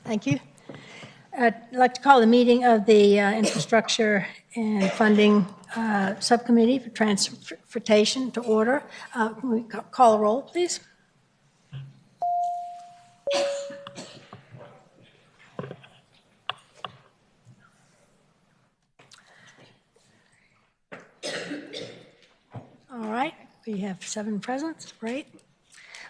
Thank you. I'd like to call the meeting of the Infrastructure and Funding Subcommittee for Transportation to order. Can we call a roll, please? All right, we have 7 present. Great.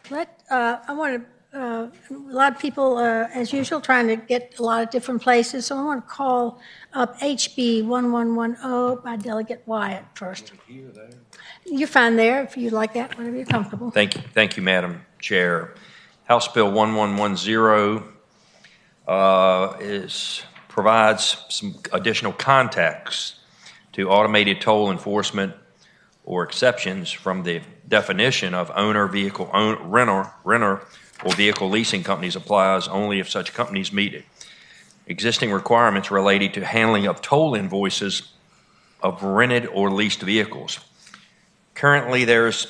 I want to. A lot of people, as usual, trying to get a lot of different places. So I want to call up HB 1110 by Delegate Wyatt first. You're fine there if you like that, whenever you're comfortable. Thank you, Madam Chair. House Bill 1110 provides some additional context to automated toll enforcement or exceptions from the definition of owner, vehicle renter, or vehicle leasing companies applies only if such companies meet existing requirements related to handling of toll invoices of rented or leased vehicles. Currently, there is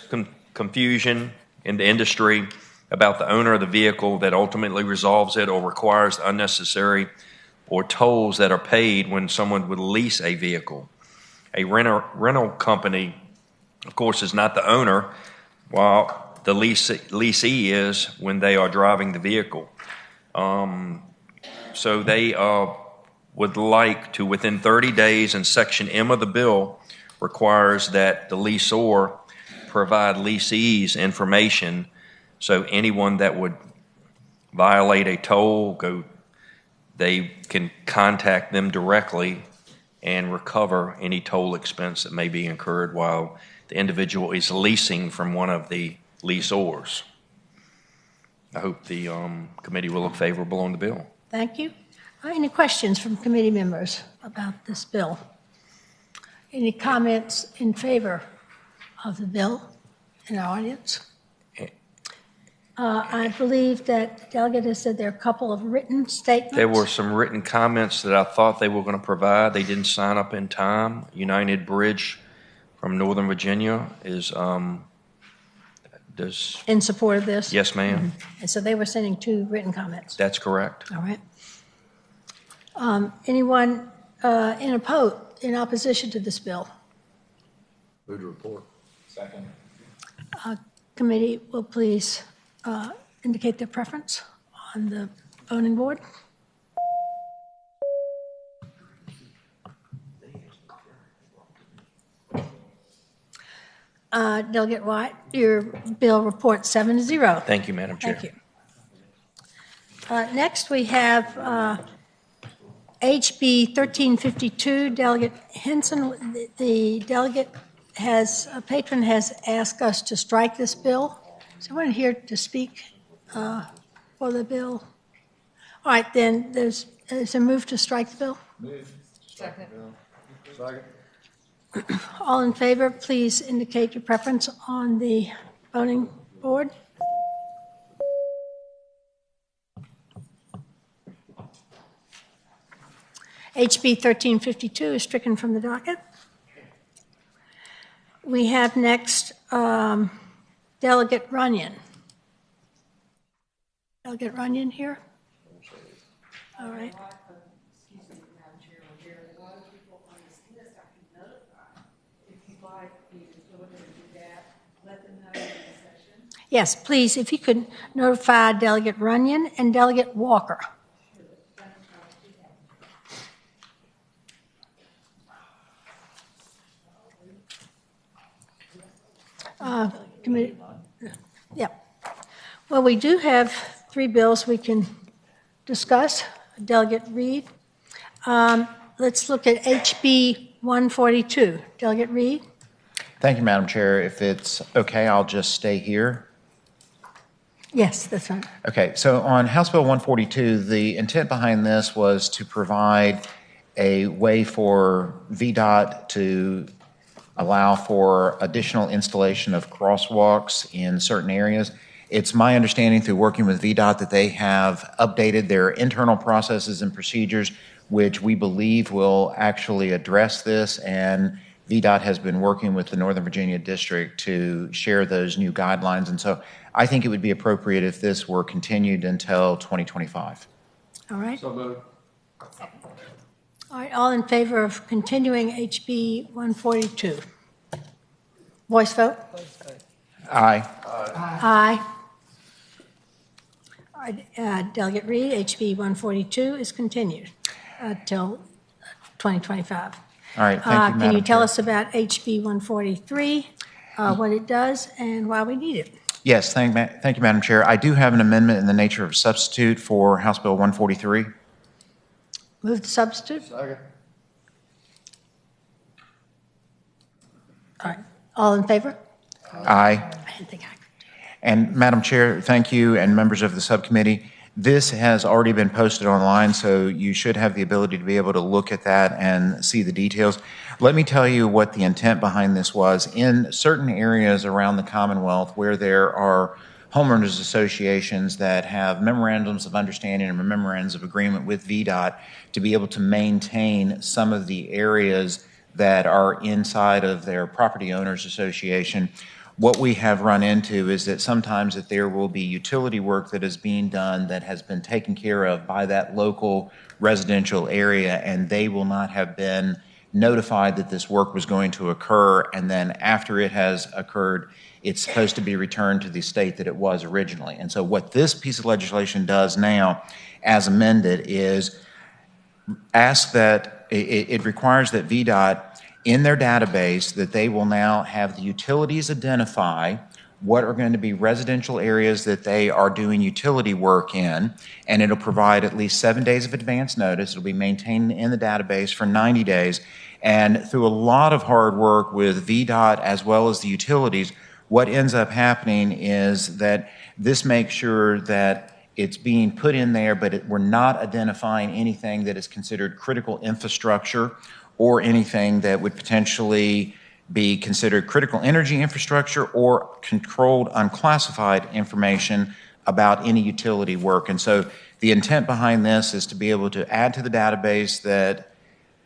confusion in the industry about the owner of the vehicle that ultimately resolves it or requires unnecessary or tolls that are paid when someone would lease a vehicle. A rental company, of course, is not the owner, while the leasee is when they are driving the vehicle. So they would like to, within 30 days, and Section M of the bill requires that the leaseor provide leasees information so anyone that would violate a toll, they can contact them directly and recover any toll expense that may be incurred while the individual is leasing from one of the leaseors. I hope the committee will look favorable on the bill. Thank you. Any questions from committee members about this bill? Any comments in favor of the bill in our audience? I believe that the delegate has said there are a couple of written statements. There were some written comments that I thought they were going to provide. They didn't sign up in time. United Bridge from Northern Virginia is in support of this? Yes, ma'am. Mm-hmm. And so they were sending 2 written comments? That's correct. All right. Anyone in opposition to this bill? Move to report. Second. Committee will please indicate their preference on the voting board. Delegate White, your bill reports 7-0. Thank you, Madam Chair. Thank you. Next, we have HB 1352. Delegate Henson, the delegate patron has asked us to strike this bill. Is anyone here to speak for the bill? All right, then is a move to strike the bill? Move. Second. Second. All in favor, please indicate your preference on the voting board. HB 1352 is stricken from the docket. We have next Delegate Runyon. Delegate Runyon here? All right. Yes, please, if you could notify Delegate Runyon and Delegate Walker. Committee. Yeah. Well, we do have 3 bills we can discuss. Delegate Reed. Let's look at HB 142. Delegate Reed. Thank you, Madam Chair. If it's okay, I'll just stay here. Yes, that's right. Okay, so on House Bill 142, the intent behind this was to provide a way for VDOT to allow for additional installation of crosswalks in certain areas. It's my understanding through working with VDOT that they have updated their internal processes and procedures, which we believe will actually address this, and VDOT has been working with the Northern Virginia District to share those new guidelines. And so I think it would be appropriate if this were continued until 2025. All right. So moved. All right, all in favor of continuing HB 142? Voice vote? Aye. Aye. All right, Delegate Reed, HB 142 is continued till 2025. All right, thank you, Can you Madam tell Chair. us about HB 143, what it does and why we need it? Yes, thank you, Madam Chair. I do have an amendment in the nature of a substitute for House Bill 143. Move the substitute? Second. All right, all in favor? Aye. I didn't think I could. And Madam Chair, thank you, and members of the subcommittee. This has already been posted online, so you should have the ability to be able to look at that and see the details. Let me tell you what the intent behind this was. In certain areas around the Commonwealth where there are homeowners associations that have memorandums of understanding and memorandums of agreement with VDOT to be able to maintain some of the areas that are inside of their property owners association, what we have run into is that sometimes that there will be utility work that is being done that has been taken care of by that local residential area, and they will not have been notified that this work was going to occur, and then after it has occurred, it's supposed to be returned to the state that it was originally. And so what this piece of legislation does now, as amended, is ask that it requires that VDOT in their database that they will now have the utilities identify what are going to be residential areas that they are doing utility work in, and it'll provide at least 7 days of advance notice. It'll be maintained in the database for 90 days. And through a lot of hard work with VDOT as well as the utilities, what ends up happening is that this makes sure that it's being put in there, but we're not identifying anything that is considered critical infrastructure or anything that would potentially be considered critical energy infrastructure or controlled unclassified information about any utility work. And so the intent behind this is to be able to add to the database that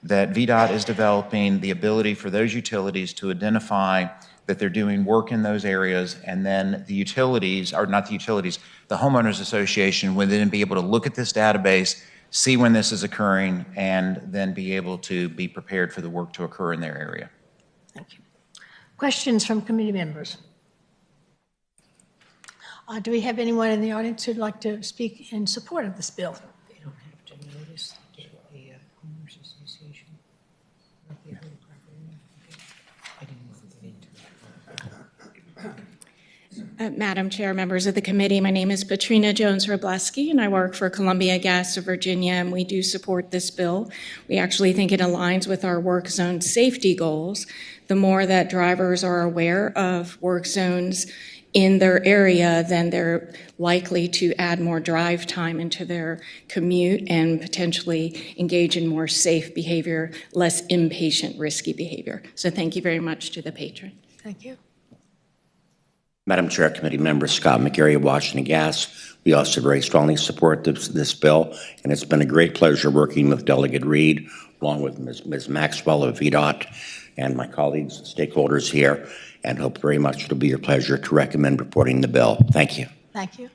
VDOT is developing the ability for those utilities to identify that they're doing work in those areas, and then the utilities, or not the utilities, the homeowners association would then be able to look at this database, see when this is occurring, and then be able to be prepared for the work to occur in their area. Thank you. Questions from committee members? Do we have anyone in the audience who'd like to speak in support of this bill? They don't have to notice the homeowners association. Not the other property owner. Okay. I didn't want to get into that. Madam Chair, members of the committee, my name is Patrina Jones-Robleski, and I work for Columbia Gas of Virginia, and we do support this bill. We actually think it aligns with our work zone safety goals. The more that drivers are aware of work zones in their area, then they're likely to add more drive time into their commute and potentially engage in more safe behavior, less impatient, risky behavior. So thank you very much to the patron. Thank you. Madam Chair, committee member Scott McGarry of Washington Gas. We also very strongly support this bill, and it's been a great pleasure working with Delegate Reed, along with Ms. Maxwell of VDOT, and my colleagues and stakeholders here, and hope very much it'll be your pleasure to recommend reporting the bill. Thank you. Thank you.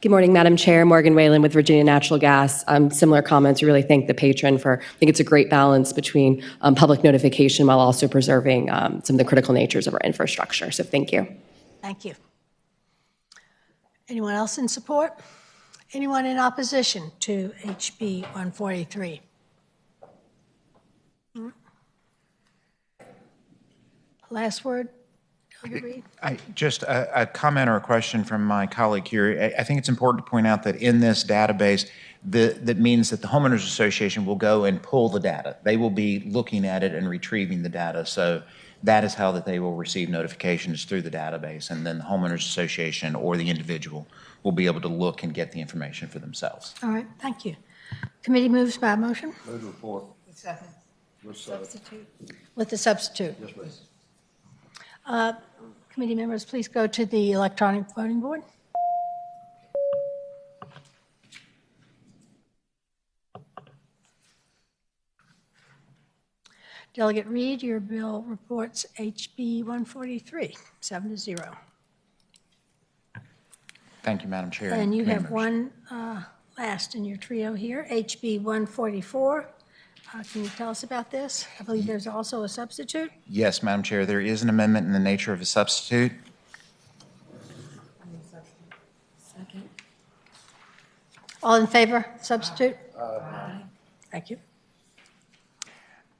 Good morning, Madam Chair. Morgan Whalen with Virginia Natural Gas. Similar comments. We really thank the patron for, I think it's a great balance between public notification while also preserving some of the critical natures of our infrastructure. So thank you. Thank you. Anyone else in support? Anyone in opposition to HB 143? Last word, Delegate Reed? Just a comment or a question from my colleague here. I think it's important to point out that in this database, that means that the homeowners association will go and pull the data. They will be looking at it and retrieving the data. So that is how that they will receive notifications through the database, and then the homeowners association or the individual will be able to look and get the information for themselves. All right, thank you. Committee moves by motion Move the report. Second. substitute. With the substitute. Yes, please. Committee members, please go to the electronic voting board. Delegate Reed, your bill reports HB 143, 7-0. Thank you, Madam Chair. And you committee have members. one last in your trio here, HB 144. Can you tell us about this? I believe there's also a substitute. Yes, Madam Chair, there is an amendment in the nature of a substitute. Second. All in favor, substitute? Aye. Thank you.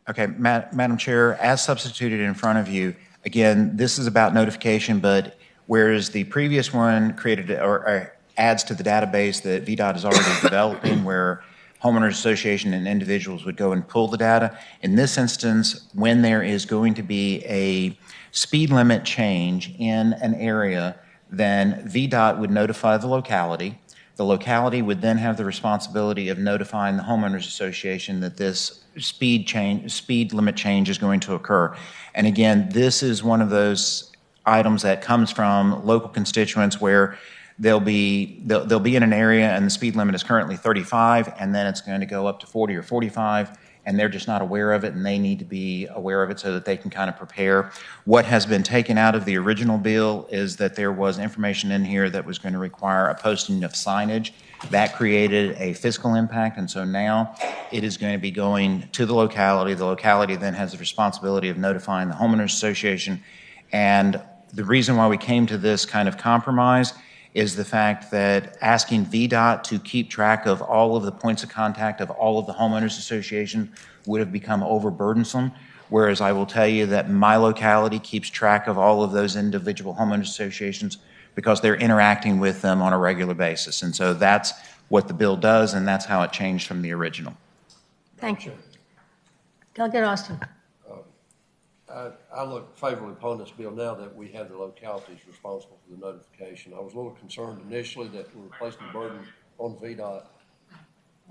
Okay, Madam Chair, as substituted in front of you, again, this is about notification, but whereas the previous one created or adds to the database that VDOT is already developing, where homeowners association and individuals would go and pull the data. In this instance, when there is going to be a speed limit change in an area, then VDOT would notify the locality. The locality would then have the responsibility of notifying the homeowners association that this speed limit change is going to occur. And again, this is one of those items that comes from local constituents where they'll be in an area and the speed limit is currently 35, and then it's going to go up to 40 or 45, and they're just not aware of it, and they need to be aware of it so that they can kind of prepare. What has been taken out of the original bill is that there was information in here that was going to require a posting of signage. That created a fiscal impact, and so now it is going to be going to the locality. The locality then has the responsibility of notifying the homeowners association. And the reason why we came to this kind of compromise is the fact that asking VDOT to keep track of all of the points of contact of all of the homeowners association would have become overburdensome, whereas I will tell you that my locality keeps track of all of those individual homeowners associations because they're interacting with them on a regular basis. And so that's what the bill does, and that's how it changed from the original. Thank you. Delegate Austin. I look favorably upon this bill now that we have the localities responsible for the notification. I was a little concerned initially that we're placing the burden on VDOT.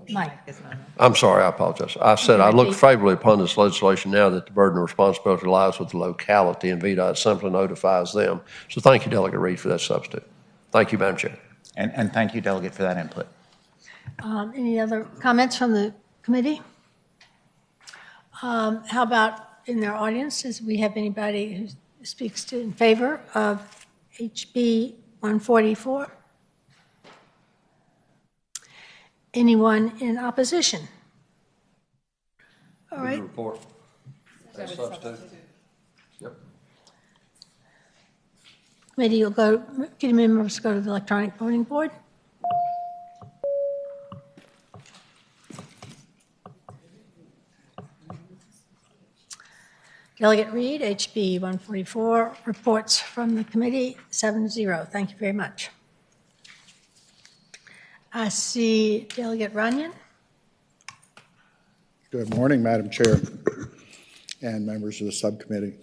Mike. I'm sorry, I apologize. I said I look favorably upon this legislation now that the burden of responsibility lies with the locality and VDOT simply notifies them. So thank you, Delegate Reed, for that substitute. Thank you, Madam Chair. And thank you, Delegate, for that input. Any other comments from the committee? How about in their audience? Does we have anybody who speaks in favor of HB 144? Anyone in opposition? All right. Report. Substitute. Yep. Committee will go, committee members go to the electronic voting board. Delegate Reed, HB 144, reports from the committee, 7-0. Thank you very much. I see Delegate Runyon. Good morning, Madam Chair and members of the subcommittee.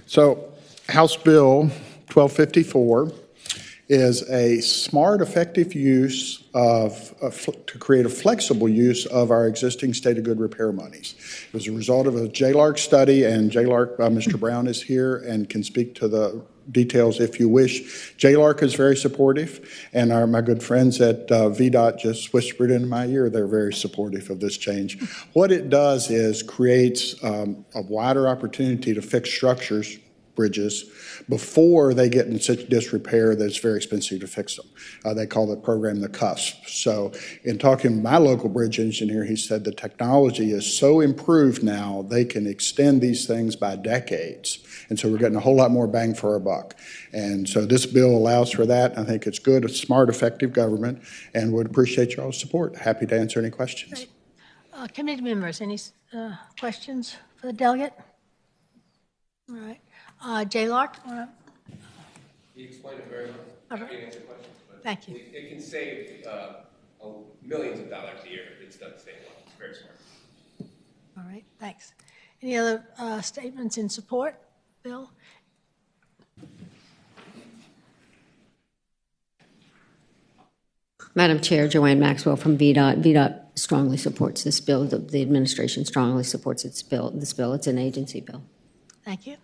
So, House Bill 1254 is a smart, effective use to create a flexible use of our existing state of good repair monies. It was a result of a JLARC study, and JLARC, Mr. Brown is here and can speak to the details if you wish. JLARC is very supportive, and my good friends at VDOT just whispered into my ear they're very supportive of this change. What it does is creates a wider opportunity to fix structures, bridges, before they get in such disrepair that it's very expensive to fix them. They call the program the cusp. So in talking to my local bridge engineer, he said the technology is so improved now they can extend these things by decades. And so we're getting a whole lot more bang for our buck. And so this bill allows for that. I think it's good, it's smart, effective government, and would appreciate y'all's support. Happy to answer any questions. Great. Committee members, any questions for the delegate? All right. JLARC? He explained it very well. I can answer questions. But Thank you. It can save millions of dollars a year if it's done statewide. It's very smart. All right, thanks. Any other statements in support, Bill? Madam Chair, Joanne Maxwell from VDOT. VDOT strongly supports this bill. The administration strongly supports this bill. It's an agency bill. Thank you.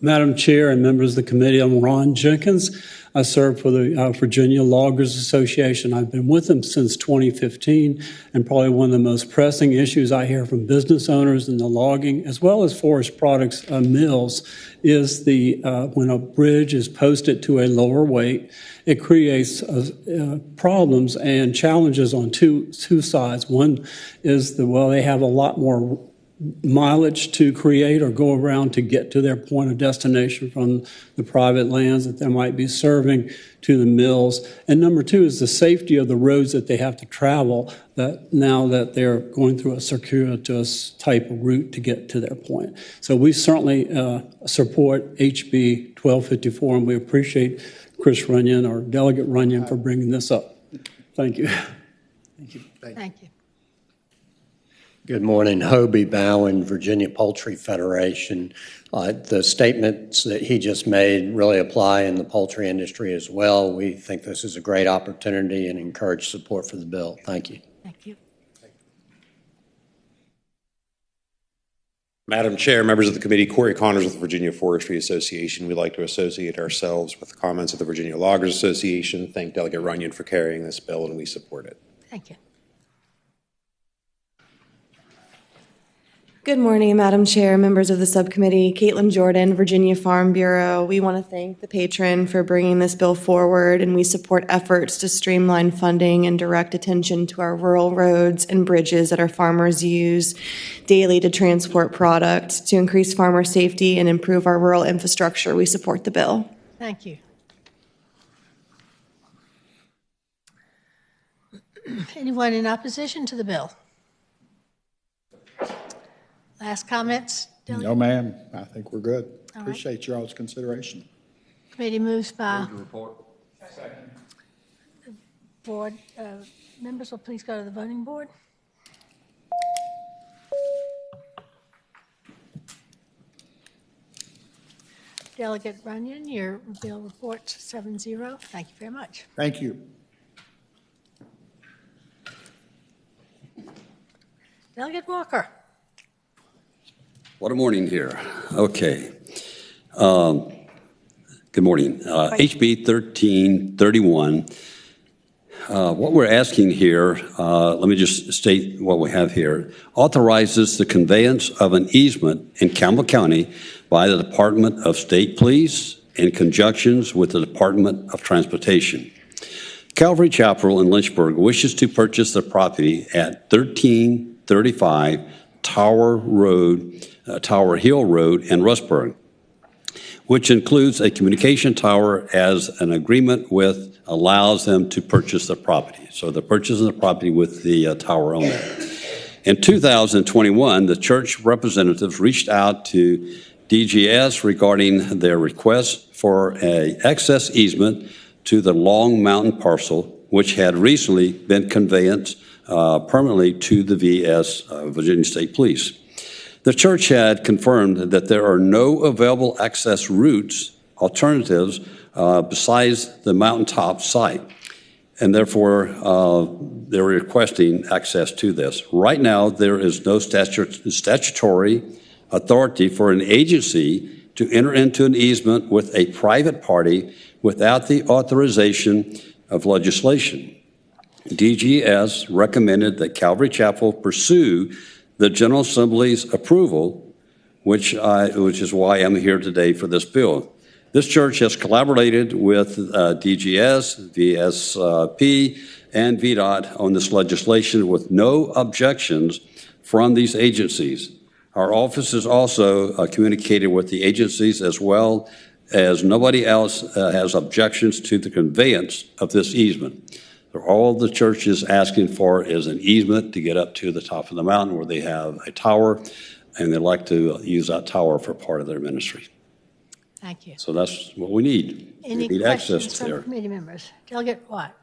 Madam Chair and members of the committee, I'm Ron Jenkins. I serve for the Virginia Loggers Association. I've been with them since 2015, and probably one of the most pressing issues I hear from business owners in the logging, as well as forest products mills, is the when a bridge is posted to a lower weight, it creates problems and challenges on two sides. One is they have a lot more mileage to create or go around to get to their point of destination from the private lands that they might be serving to the mills. And number two is the safety of the roads that they have to travel now that they're going through a circuitous type of route to get to their point. So we certainly support HB 1254, and we appreciate Chris Runyon or Delegate Runyon for bringing this up. Thank you. Thank you. Good morning. Hobie Bowen, Virginia Poultry Federation. The statements that he just made really apply in the poultry industry as well. We think this is a great opportunity and encourage support for the bill. Thank you. Thank you. Madam Chair, members of the committee, Corey Connors with the Virginia Forestry Association. We'd like to associate ourselves with the comments of the Virginia Loggers Association. Thank Delegate Runyon for carrying this bill, and we support it. Thank you. Good morning, Madam Chair, members of the subcommittee. Caitlin Jordan, Virginia Farm Bureau. We want to thank the patron for bringing this bill forward, and we support efforts to streamline funding and direct attention to our rural roads and bridges that our farmers use daily to transport products. To increase farmer safety and improve our rural infrastructure, we support the bill. Thank you. Anyone in opposition to the bill? Last comments? Delegate? No, ma'am. I think we're good. All Appreciate your all's consideration. Committee moves by. Move to report. Second. Board members will please go to the voting board. Delegate Runyon, your bill reports 7-0. Thank you very much. Thank you. Delegate Walker. What a morning here. Okay. Good morning. HB 1331. What we're asking here, let me just state what we have here, authorizes the conveyance of an easement in Campbell County by the Department of State Police in conjunction with the Department of Transportation. Calvary Chapel in Lynchburg wishes to purchase the property at 1335 Tower Hill Road in Rustburg, which includes a communication tower as an agreement with allows them to purchase the property. So they're purchasing the property with the tower on it. In 2021, the church representatives reached out to DGS regarding their request for an access easement to the Long Mountain parcel, which had recently been conveyed permanently to the VS, Virginia State Police. The church had confirmed that there are no available access routes, alternatives, besides the mountaintop site, and therefore they're requesting access to this. Right now, there is no statutory authority for an agency to enter into an easement with a private party without the authorization of legislation. DGS recommended that Calvary Chapel pursue the General Assembly's approval, which is why I'm here today for this bill. This church has collaborated with DGS, VSP, and VDOT on this legislation with no objections from these agencies. Our office has also communicated with the agencies as well as nobody else has objections to the conveyance of this easement. All the church is asking for is an easement to get up to the top of the mountain where they have a tower, and they'd like to use that tower for part of their ministry. Thank you. So that's what we need. Any We need access questions from there. committee members? Delegate Watt.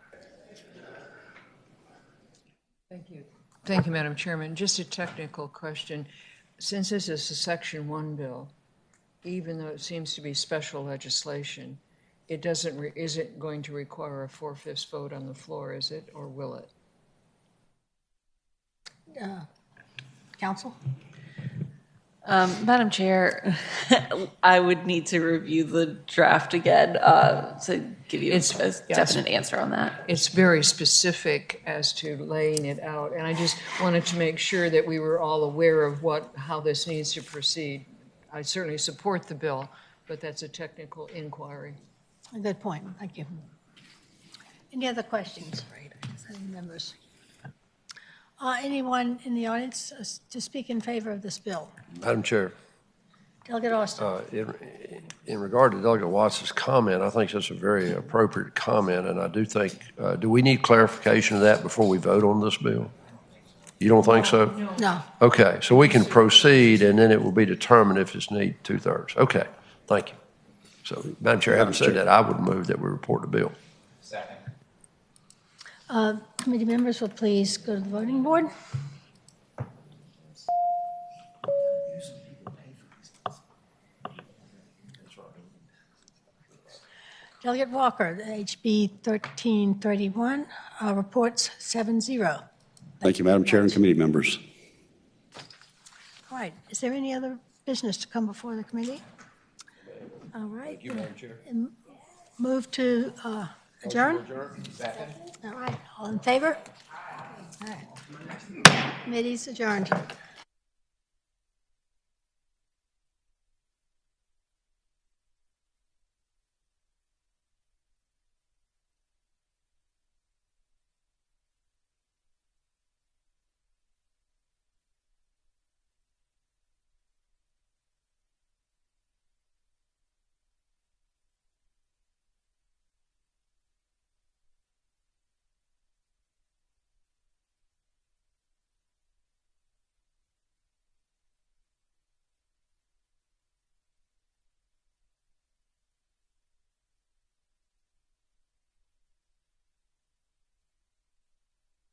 Thank you. Thank you, Madam Chairman. Just a technical question. Since this is a Section 1 bill, even though it seems to be special legislation, it isn't going to require a 4/5 vote on the floor, is it, or will it? Counsel? Madam Chair, I would need to review the draft again to give you a definite answer on that. It's very specific as to laying it out, and I just wanted to make sure that we were all aware of how this needs to proceed. I certainly support the bill, but that's a technical inquiry. A good point. Thank you. Any other questions? Any members? Anyone in the audience to speak in favor of this bill? Madam Chair. Delegate Austin. In regard to Delegate Watts' comment, I think that's a very appropriate comment, and I do think, do we need clarification of that before we vote on this bill? You don't think so? No. Okay, so we can proceed, and then it will be determined if it's need 2/3. Okay, thank you. So, Madam Chair, having said that, I would move that we report the bill. Second. Committee members will please go to the voting board. Delegate Walker, the HB 1331, reports 7-0. Thank you, Madam Chair and committee members. All right. Is there any other business to come before the committee? All right. Thank you, Madam Chair. Move to adjourn? Second. All right. All in favor? All right. Committee's adjourned.